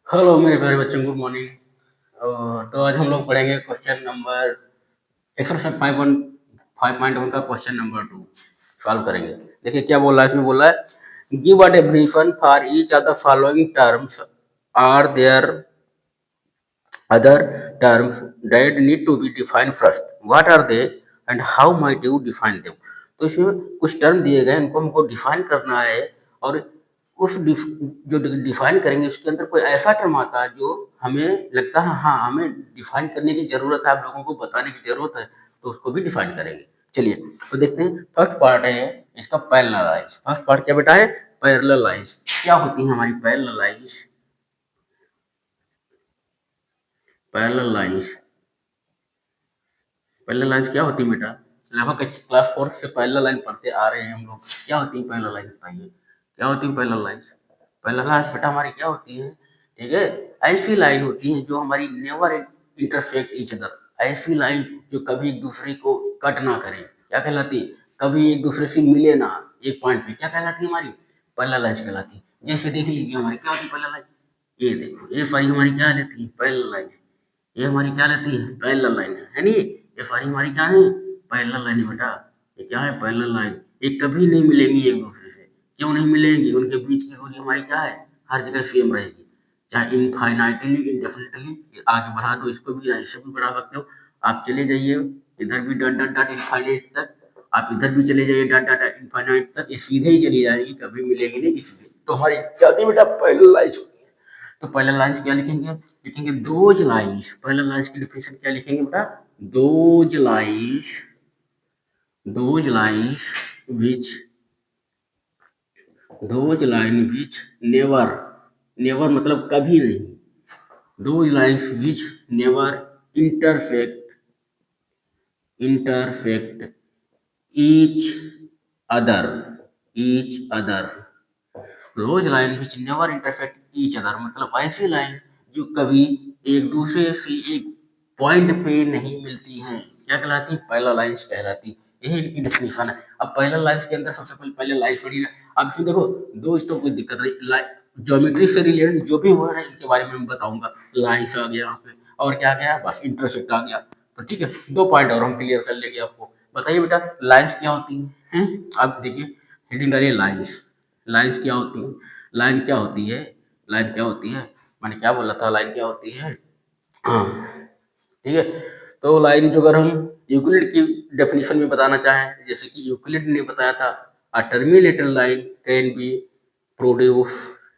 Hello मेरे प्यारे बच्चों, गुड मॉर्निंग। तो आज हम लोग पढ़ेंगे क्वेश्चन नंबर एक्सरसाइज 5.1 का क्वेश्चन नंबर 2 सॉल्व करेंगे। देखिए क्या बोल रहा है, इसमें बोल रहा है give a definition for each of the following terms, are there other terms that need to be defined first. What are they and how might you define them? तो इसमें कुछ टर्म दिए गए, इनको हमको डिफाइन करना है और जो डिफाइन करेंगे उसके अंदर कोई ऐसा टर्म आता है जो हमें लगता है हाँ हमें डिफाइन करने की जरूरत है, आप लोगों को बताने की जरूरत है, तो उसको भी डिफाइन करेंगे। चलिए तो देखते हैं। फर्स्ट पार्ट है इसका पैरेललाइज। फर्स्ट पार्ट क्या बेटा है? पैरेललाइज। क्या होती है हमारी पैरेललाइज? पैरेललाइज पैरेलल लाइन्स क्या होती है बेटा? लगभग क्लास 4 से पैरेलल लाइन पढ़ते आ रहे हैं हम लोग। क्या होती है पैरेलल लाइन्स बताइए? क्या होती है पैरेलल लाइन्स? पैरेलल लाइन्स बेटा हमारी क्या होती है? ठीक है, ऐसी लाइन होती है जो हमारी नेवर इंटरसेक्ट ईच अदर। ऐसी लाइन जो कभी एक दूसरे को कट ना करे, क्या कहलाती है? कभी एक दूसरे से मिले ना एक पॉइंट पे, क्या कहलाती है? हमारी पैरेलल लाइन्स कहलाती है। जैसे देख लीजिए हमारी क्या होती है पैरेलल लाइन। ये देखो ये सारी हमारी क्या रहती है? Parallel line. ये हमारी क्या रहती है? पैरेलल लाइन है नहीं? ये सारी हमारी क्या है? पैरेलल लाइन बेटा। ये क्या है? Parallel line. ये कभी नहीं मिलेंगी एक दूसरे से। क्यों नहीं मिलेंगी? उनके बीच की दूरी हमारी क्या है? हर जगह सेम रहेगी, चाहे इनफाइनाइटली इंडेफिनिटली आगे बढ़ा दो, इसको भी ऐसे भी बढ़ा सकते हो। आप चले जाइए इधर भी डॉट डॉट डॉट इनफाइनाइट तक, आप इधर भी चले जाइए डॉट डॉट इनफाइनाइट तक, ये सीधे ही चली जाएगी, कभी मिलेगी नहीं किसी से। तो हमारी क्या होती है बेटा? पैरेलल लाइन होती है। तो पैरेलल लाइन्स क्या लिखेंगे? लिखेंगे दोज लाइन्स। पैरेलल लाइन्स की डेफिनेशन क्या लिखेंगे बेटा? Those lines, those lines which, those line which never, never मतलब कभी नहीं, those lines which never intersect, intersect each other, each other. Those line which never intersect each other मतलब ऐसी line जो कभी एक दूसरे से एक पॉइंट पे नहीं मिलती हैं, क्या कहलाती? पैरेलल लाइंस कहलाती। यही इनकी डेफिनेशन है। अब पैरेलल लाइंस के अंदर सबसे पहले पैरेलल लाइंस पढ़ी है। अब इसमें देखो दो इसको कोई दिक्कत नहीं, ज्योमेट्री से रिलेटेड जो भी हो रहा है इनके बारे में मैं बताऊंगा। लाइंस आ गया यहाँ पे, और क्या गया? बस इंटरसेक्ट आ गया। तो ठीक है, दो पॉइंट और हम क्लियर कर लेंगे आपको। बताइए बेटा लाइंस क्या होती हैं? आप देखिए हेडिंग डालिए लाइंस। लाइन्स क्या होती है? लाइन क्या होती है? लाइन क्या होती है? मैंने क्या बोला था? लाइन क्या होती है? हाँ, ठीक है। तो लाइन जो अगर हम यूक्लिड की डेफिनेशन में बताना चाहें, जैसे कि यूक्लिड ने बताया था a terminated line can be produce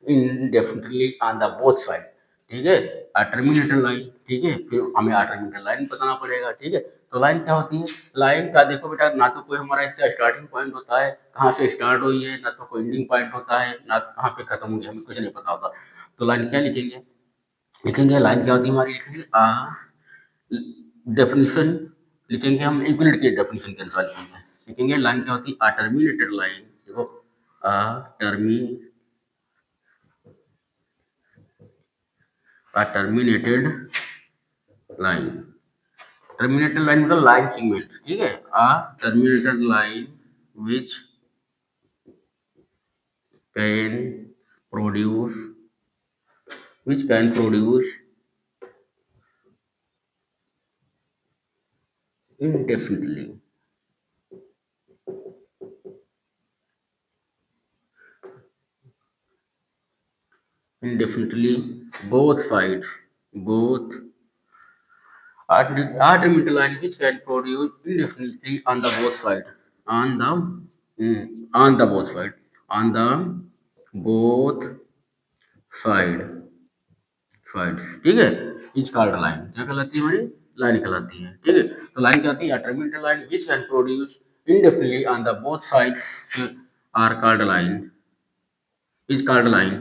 indefinitely on the both side. ठीक है, अ टर्मिनेटेड लाइन। ठीक है, फिर हमें अ टर्मिनेटेड लाइन बताना पड़ेगा। ठीक है, तो लाइन क्या होती है? लाइन का देखो बेटा, ना तो कोई हमारा इसका स्टार्टिंग पॉइंट होता है कहाँ से स्टार्ट हुई है, ना तो कोई एंडिंग पॉइंट होता है, ना कहाँ पे खत्म हुई है, हमें कुछ नहीं पता होता। तो लाइन क्या लिखेंगे? लिखेंगे लाइन क्या होती है हमारी? लिखेंगे डेफिनेशन, लिखेंगे हम यूक्लिड की डेफिनेशन के अनुसार लिखेंगे। लिखेंगे लाइन क्या होती है? A terminated line. देखो a termi a terminated line. Terminated line मतलब लाइन सेगमेंट। ठीक है, a terminated line which can produce, which can produce indefinitely, indefinitely both sides, both artificial line which can produce indefinitely on the both side, on the on the both side, on the both side sides। ठीक है, is called line. क्या कहलाती है हमारी? Line कहलाती है। ठीक है, तो लाइन क्या होती है? Terminated line which can produce indefinitely on the both sides are called line, is called line,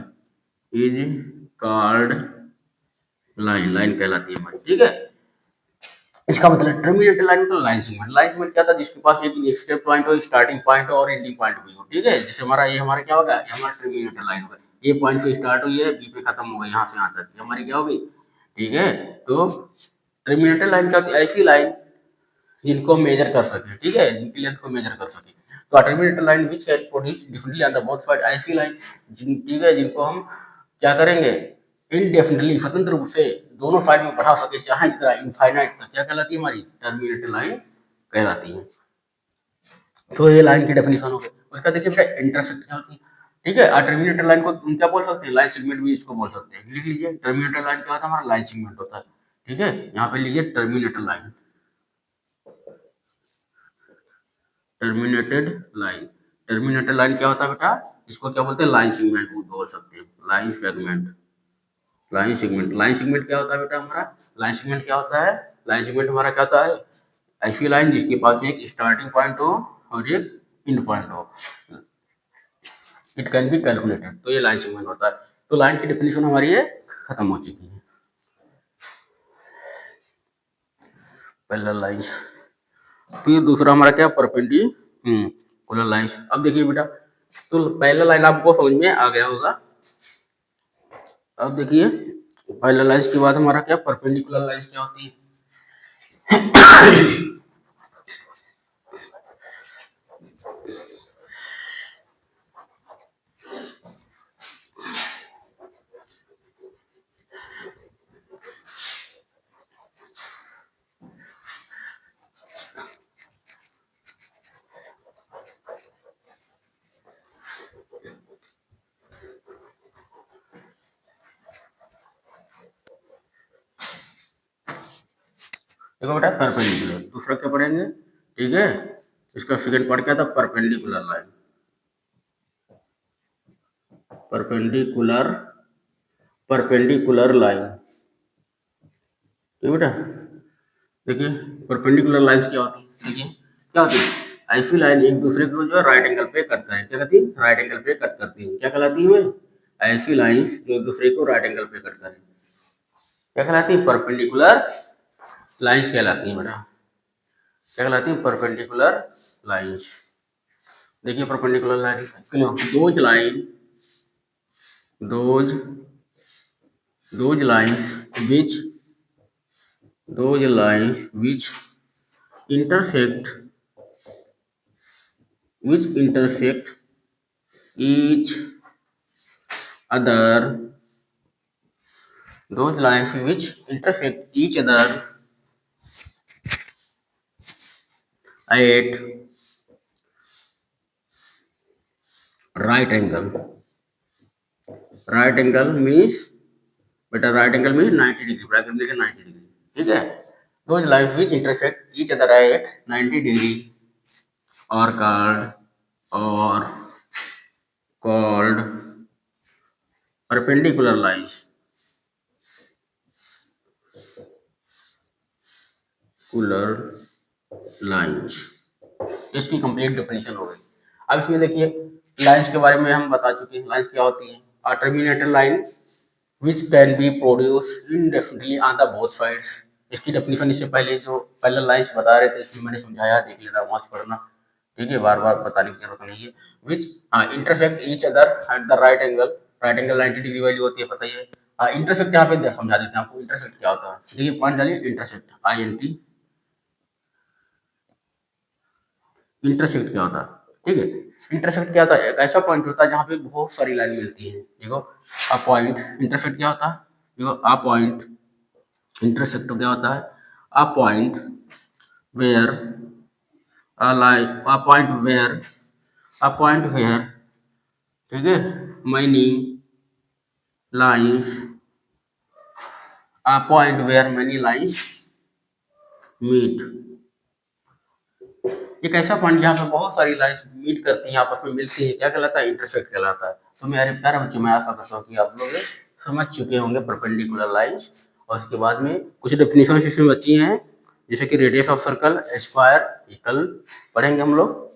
is called line. Line कहलाती है हमारी। ठीक है, इसका मतलब टर्मिनेटेड लाइन तो लाइन सेगमेंट। लाइन सेगमेंट क्या था? जिसके पास एक एस्केप पॉइंट हो, स्टार्टिंग पॉइंट हो और एंडिंग पॉइंट भी हो। ठीक है, जैसे हमारा ये हमारा क्या होगा? ये हमारा टर्मिनेटेड लाइन होगा। ये पॉइंट से स्टार्ट हुई है, बी पे खत्म हो गई, यहाँ से यहाँ तक, ये हमारी क्या होगी? ठीक है, तो टर्मिनेटेड लाइन क्या होती है? ऐसी लाइन जिनको हम मेजर कर सके। ठीक है, जिनकी लेंथ को मेजर कर सके। तो terminator line which can produce differently on the both side, ऐसी लाइन ठीक है जिनको हम क्या करेंगे इनडेफिनेटली स्वतंत्र रूप से दोनों साइड में बढ़ा सके चाहे जितना इनफाइनाइट तक, क्या कहलाती है हमारी टर्मिनेटर लाइन कहलाती है। तो ये लाइन की डेफिनेशन हो गई। उसका देखिए बेटा इंटरसेक्ट क्या होती है, ठीक है। टर्मिनेटर लाइन को क्या बोल सकते हैं, लाइन सेगमेंट भी इसको बोल सकते हैं, लिख लीजिए टर्मिनेटर लाइन क्या होता है हमारा लाइन सेगमेंट होता है, ठीक है। यहाँ पे लीजिए terminator line, terminated line, terminator line क्या होता है बेटा, इसको क्या बोलते हैं लाइन सेगमेंट बोल सकते हैं, line segment, line segment. Line segment क्या होता है बेटा हमारा, लाइन सेगमेंट क्या होता है, लाइन सेगमेंट हमारा क्या होता है, ऐसी लाइन जिसके पास एक स्टार्टिंग पॉइंट हो और एक एंड पॉइंट हो, इट कैन बी कैलकुलेटेड, तो ये लाइन सेगमेंट होता है। तो लाइन की डेफिनेशन हमारी ये खत्म हो चुकी है। पैरेलल लाइंस, फिर दूसरा हमारा क्या परपेंडिकुलर लाइंस। अब देखिए बेटा, तो पैरेलल लाइन आपको समझ में आ गया होगा। अब देखिए पैरेलल लाइंस के बाद हमारा क्या परपेंडिकुलर लाइंस क्या होती है। देखो बेटा परपेंडिकुलर, दूसरा क्या पढ़ेंगे, ठीक है। इसका सेकंड पार्ट क्या था, perpendicular line, perpendicular, perpendicular line, ठीक बेटा। देखिए परपेंडिकुलर लाइंस क्या होती है, देखिए क्या होती है, ऐसी लाइन एक दूसरे को जो है राइट एंगल पे कट करें, क्या कहती है, राइट एंगल पे कट करती है, क्या कहलाती है, ऐसी लाइंस जो एक दूसरे को राइट एंगल पे कट करें, क्या कहलाती है, परपेंडिकुलर लाइंस कहलाती है बेटा, क्या कहलाती है, परपेंडिकुलर लाइंस। देखिए perpendicular line, those line, those those lines which, those lines intersect which intersect each other, those lines which intersect each other at right angle, right angle means बेटा right angle means 90 degree, bracket में 90 degree, ठीक है। those lines which intersect each other at 90 degree are called perpendicular lines, lines. इसकी complete definition हो गई। अब इसमें देखिए लाइंस के बारे में हम बता चुके हैं, लाइंस क्या होती है, terminator line which can be produce indefinitely on the both sides. इसकी डेफिनेशन इससे पहले जो पहले लाइंस बता रहे थे इसमें मैंने समझाया, देख लेना वहां से पढ़ना, ठीक है, बार बार बताने की जरूरत नहीं है। विच intersect each other at the right angle, right angle 90 degree value होती है, पता ही है। इंटरसेक्ट यहाँ पे समझा देते हैं आपको, इंटरसेक्ट क्या होता है, देखिए पॉइंट डालिए इंटरसेक्ट, INT, इंटरसेक्ट क्या होता है, ठीक है। इंटरसेक्ट क्या होता है, एक ऐसा पॉइंट होता है जहाँ पे बहुत सारी लाइन मिलती है, देखो अ पॉइंट, इंटरसेक्ट क्या होता है, देखो अ पॉइंट, इंटरसेक्ट क्या होता है, a point where a line, a point where, a point where, ठीक है, many lines, a point where many lines meet, एक ऐसा पॉइंट जहाँ पे बहुत सारी लाइंस मीट करती हैं, आपस में मिलती है, क्या कहलाता है, इंटरसेक्ट कहलाता है। तो मेरे प्यारे बच्चों, मैं आशा करता हूँ कि आप लोग समझ चुके होंगे परपेंडिकुलर लाइंस। और उसके बाद में कुछ डेफिनेशन इसमें बची हैं, जैसे कि radius of circle, square, equal पढ़ेंगे हम लोग।